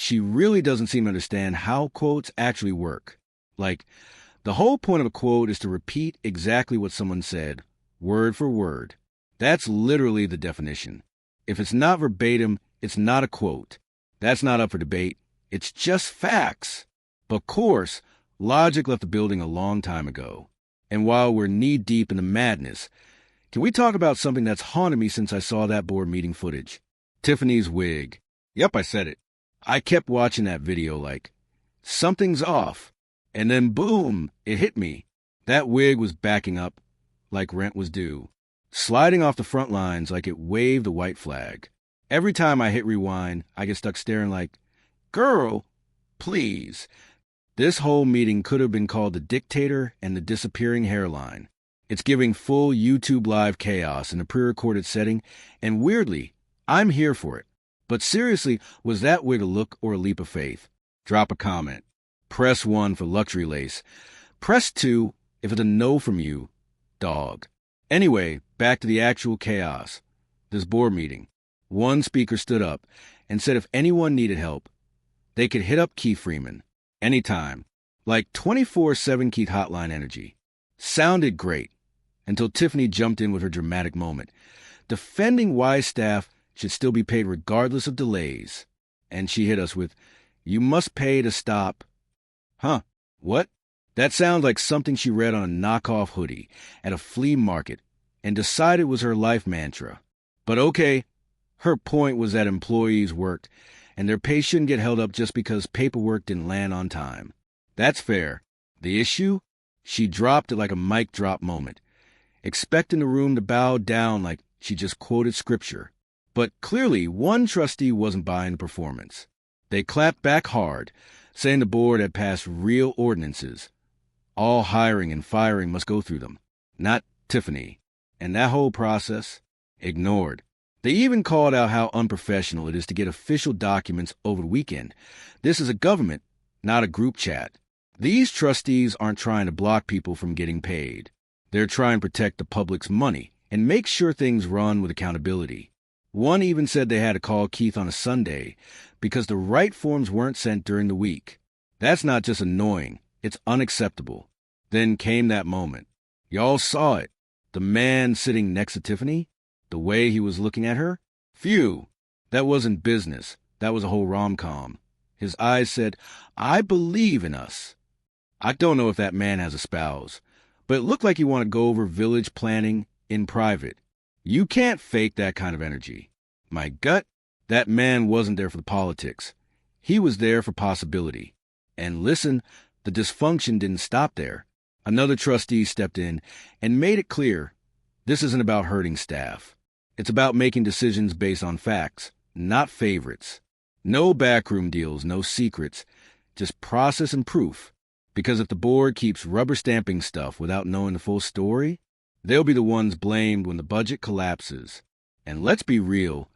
she really doesn't seem to understand how quotes actually work. Like, the whole point of a quote is to repeat exactly what someone said, word for word. That's literally the definition. If it's not verbatim, it's not a quote. That's not up for debate. It's just facts. But of course, logic left the building a long time ago. And while we're knee-deep in the madness, can we talk about something that's haunted me since I saw that board meeting footage? Tiffany's wig. Yep, I said it. I kept watching that video like, something's off. And then boom, it hit me. That wig was backing up like rent was due, sliding off the front lines like it waved a white flag. Every time I hit rewind, I get stuck staring like, girl, please. This whole meeting could have been called The Dictator and the Disappearing Hairline. It's giving full YouTube Live chaos in a pre-recorded setting, and weirdly, I'm here for it. But seriously, was that wig a look or a leap of faith? Drop a comment. Press 1 for luxury lace. Press 2 if it's a no from you, dog. Anyway, back to the actual chaos. This board meeting. One speaker stood up and said if anyone needed help, they could hit up Keith Freeman. Anytime. Like 24/7 Keith hotline energy. Sounded great. Until Tiffany jumped in with her dramatic moment, defending why staff should still be paid regardless of delays. And she hit us with, you must pay to stop. Huh, what? That sounds like something she read on a knockoff hoodie at a flea market and decided was her life mantra. But okay, her point was that employees worked and their pay shouldn't get held up just because paperwork didn't land on time. That's fair. The issue? She dropped it like a mic drop moment, expecting the room to bow down like she just quoted scripture. But clearly, one trustee wasn't buying the performance. They clapped back hard, saying the board had passed real ordinances. All hiring and firing must go through them, not Tiffany. And that whole process, ignored. They even called out how unprofessional it is to get official documents over the weekend. This is a government, not a group chat. These trustees aren't trying to block people from getting paid. They're trying to protect the public's money and make sure things run with accountability. One even said they had to call Keith on a Sunday because the right forms weren't sent during the week. That's not just annoying, it's unacceptable. Then came that moment. Y'all saw it. The man sitting next to Tiffany, the way he was looking at her. Phew, that wasn't business. That was a whole rom-com. His eyes said, I believe in us. I don't know if that man has a spouse, but it looked like he wanted to go over village planning in private. You can't fake that kind of energy. My gut, that man wasn't there for the politics. He was there for possibility. And listen, the dysfunction didn't stop there. Another trustee stepped in and made it clear this isn't about hurting staff. It's about making decisions based on facts, not favorites. No backroom deals, no secrets, just process and proof. Because if the board keeps rubber stamping stuff without knowing the full story, they'll be the ones blamed when the budget collapses. And let's be real,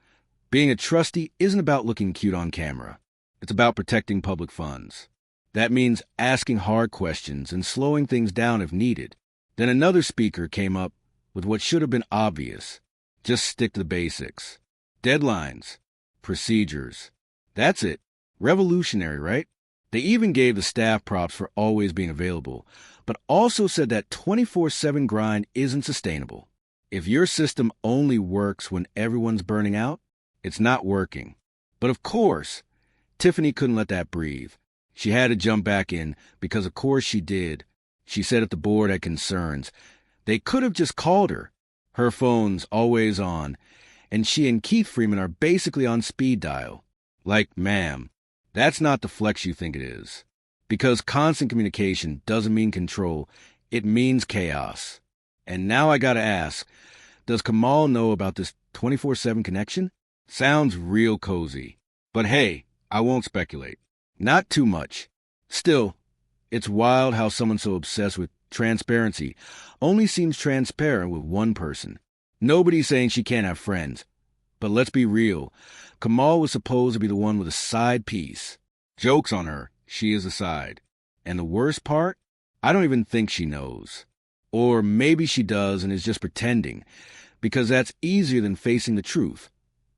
being a trustee isn't about looking cute on camera. It's about protecting public funds. That means asking hard questions and slowing things down if needed. Then another speaker came up with what should have been obvious. Just stick to the basics. Deadlines. Procedures. That's it. Revolutionary, right? They even gave the staff props for always being available, but also said that 24/7 grind isn't sustainable. If your system only works when everyone's burning out, it's not working. But of course, Tiffany couldn't let that breathe. She had to jump back in because of course she did. She said if the board had concerns, they could have just called her. Her phone's always on, and she and Keith Freeman are basically on speed dial. Like, ma'am, that's not the flex you think it is. Because constant communication doesn't mean control, it means chaos. And now I gotta ask, does Kamal know about this 24/7 connection? Sounds real cozy. But hey, I won't speculate. Not too much. Still, it's wild how someone so obsessed with transparency only seems transparent with one person. Nobody's saying she can't have friends. But let's be real. Kamal was supposed to be the one with a side piece. Joke's on her. She is a side. And the worst part? I don't even think she knows. Or maybe she does and is just pretending, because that's easier than facing the truth.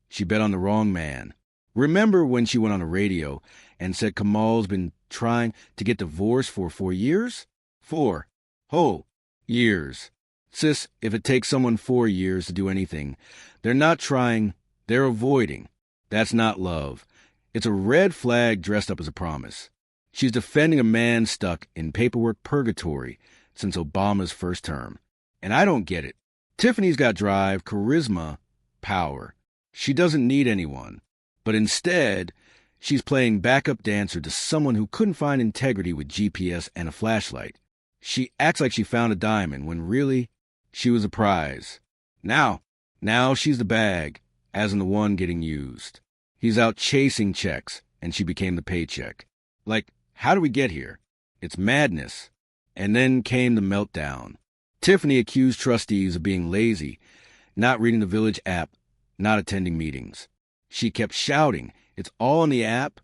She bet on the wrong man. Remember when she went on the radio and said Kamal's been trying to get divorced for 4 years? 4 whole years. Sis, if it takes someone 4 years to do anything, they're not trying, they're avoiding. That's not love. It's a red flag dressed up as a promise. She's defending a man stuck in paperwork purgatory since Obama's first term. And I don't get it. Tiffany's got drive, charisma, power. She doesn't need anyone. But instead, she's playing backup dancer to someone who couldn't find integrity with GPS and a flashlight. She acts like she found a diamond when really, she was a prize. Now she's the bag, as in the one getting used. He's out chasing checks, and she became the paycheck. Like, how do we get here? It's madness. And then came the meltdown. Tiffany accused trustees of being lazy, not reading the village app, not attending meetings. She kept shouting, "It's all in the app,"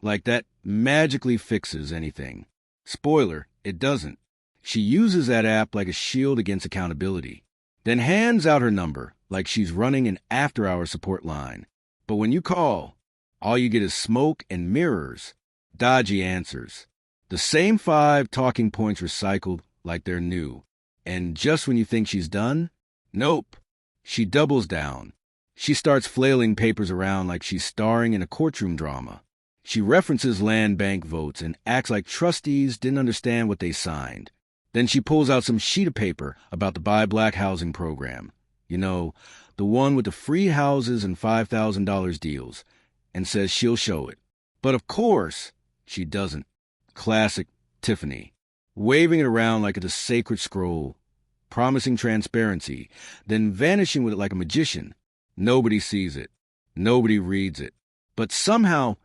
like that magically fixes anything. Spoiler, it doesn't. She uses that app like a shield against accountability, then hands out her number like she's running an after-hour support line. But when you call, all you get is smoke and mirrors, dodgy answers. The same 5 talking points recycled like they're new. And just when you think she's done, nope. She doubles down. She starts flailing papers around like she's starring in a courtroom drama. She references land bank votes and acts like trustees didn't understand what they signed. Then she pulls out some sheet of paper about the Buy Black housing program. You know, the one with the free houses and $5,000 deals, and says she'll show it. But of course, she doesn't. Classic Tiffany. Waving it around like it's a sacred scroll, promising transparency, then vanishing with it like a magician. Nobody sees it. Nobody reads it. But somehow,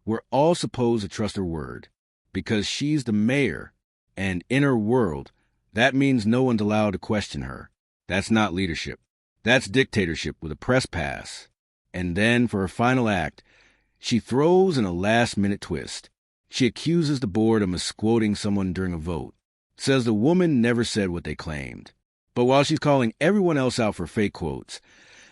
we're all supposed to trust her word, because she's the mayor, and in her world, that means no one's allowed to question her. That's not leadership. That's dictatorship with a press pass. And then, for her final act, she throws in a last-minute twist. She accuses the board of misquoting someone during a vote, says the woman never said what they claimed. But while she's calling everyone else out for fake quotes,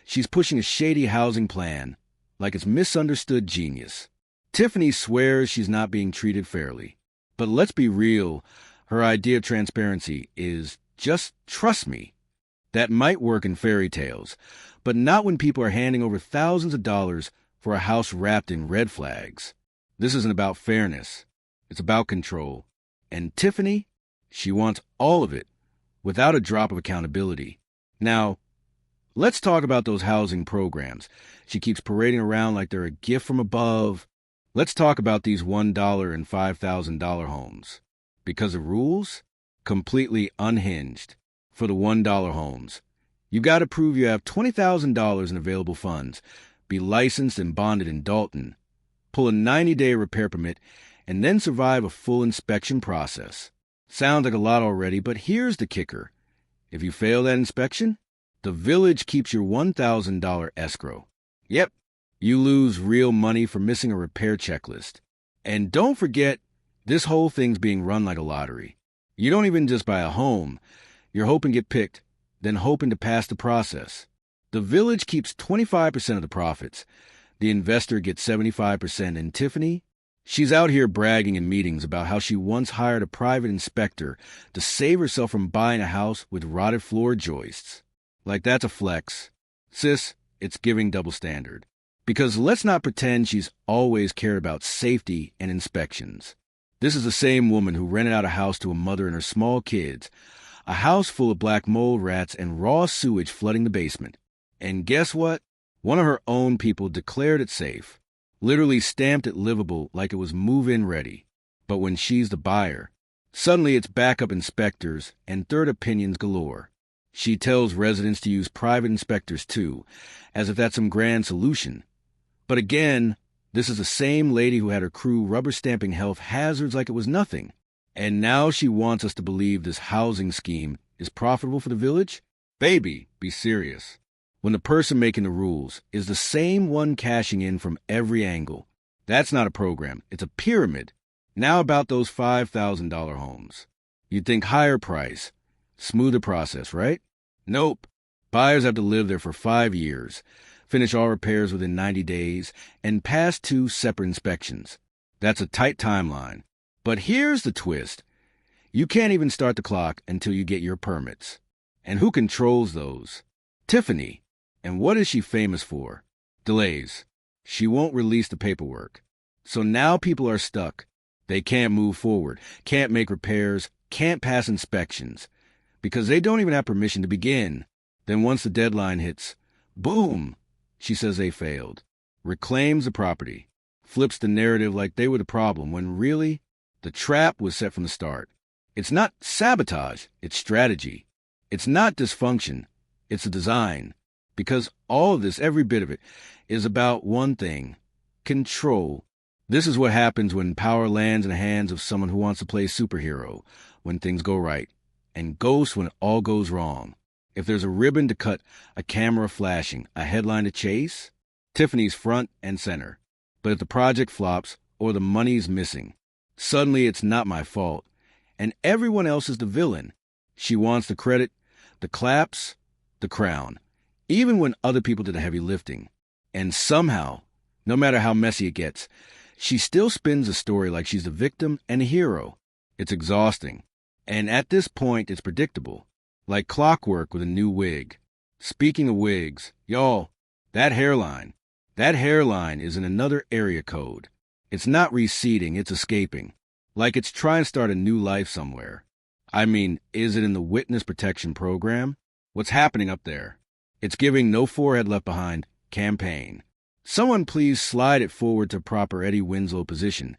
she's pushing a shady housing plan like it's misunderstood genius. Tiffany swears she's not being treated fairly. But let's be real, her idea of transparency is just trust me. That might work in fairy tales, but not when people are handing over thousands of dollars for a house wrapped in red flags. This isn't about fairness. It's about control. And Tiffany, she wants all of it, without a drop of accountability. Now, let's talk about those housing programs she keeps parading around like they're a gift from above. Let's talk about these $1 and $5,000 homes. Because of rules? Completely unhinged. For the $1 homes, you've got to prove you have $20,000 in available funds, be licensed and bonded in Dalton, pull a 90-day repair permit, and then survive a full inspection process. Sounds like a lot already, but here's the kicker. If you fail that inspection, the village keeps your $1,000 escrow. Yep, you lose real money for missing a repair checklist. And don't forget, this whole thing's being run like a lottery. You don't even just buy a home. You're hoping to get picked, then hoping to pass the process. The village keeps 25% of the profits. The investor gets 75%, and Tiffany? She's out here bragging in meetings about how she once hired a private inspector to save herself from buying a house with rotted floor joists. Like that's a flex. Sis, it's giving double standard. Because let's not pretend she's always cared about safety and inspections. This is the same woman who rented out a house to a mother and her small kids, a house full of black mold rats and raw sewage flooding the basement. And guess what? One of her own people declared it safe, literally stamped it livable like it was move-in ready. But when she's the buyer, suddenly it's backup inspectors and third opinions galore. She tells residents to use private inspectors too, as if that's some grand solution. But again, this is the same lady who had her crew rubber-stamping health hazards like it was nothing. And now she wants us to believe this housing scheme is profitable for the village? Baby, be serious. When the person making the rules is the same one cashing in from every angle. That's not a program, it's a pyramid. Now about those $5,000 homes. You'd think higher price, smoother process, right? Nope. Buyers have to live there for 5 years. finish all repairs within 90 days, and pass 2 separate inspections. That's a tight timeline. But here's the twist. You can't even start the clock until you get your permits. And who controls those? Tiffany. And what is she famous for? Delays. She won't release the paperwork. So now people are stuck. They can't move forward, can't make repairs, can't pass inspections, because they don't even have permission to begin. Then once the deadline hits, boom, she says they failed, reclaims the property, flips the narrative like they were the problem, when really, the trap was set from the start. It's not sabotage, it's strategy. It's not dysfunction, it's a design. Because all of this, every bit of it, is about one thing: control. This is what happens when power lands in the hands of someone who wants to play superhero, when things go right, and ghost when it all goes wrong. If there's a ribbon to cut, a camera flashing, a headline to chase, Tiffany's front and center. But if the project flops or the money's missing, suddenly it's not my fault, and everyone else is the villain. She wants the credit, the claps, the crown, even when other people did the heavy lifting. And somehow, no matter how messy it gets, she still spins the story like she's the victim and the hero. It's exhausting. And at this point, it's predictable. Like clockwork with a new wig. Speaking of wigs, y'all, that hairline is in another area code. It's not receding, it's escaping. Like it's trying to start a new life somewhere. I mean, is it in the witness protection program? What's happening up there? It's giving no forehead left behind campaign. Someone please slide it forward to proper Eddie Winslow position,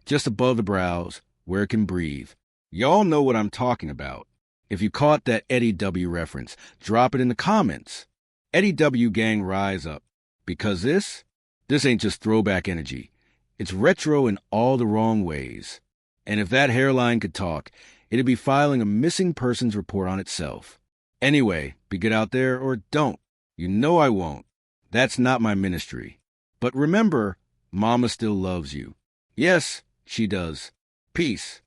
just above the brows, where it can breathe. Y'all know what I'm talking about. If you caught that Eddie W. reference, drop it in the comments. Eddie W. gang, rise up. Because this ain't just throwback energy. It's retro in all the wrong ways. And if that hairline could talk, it'd be filing a missing persons report on itself. Anyway, be good out there or don't. You know I won't. That's not my ministry. But remember, Mama still loves you. Yes, she does. Peace.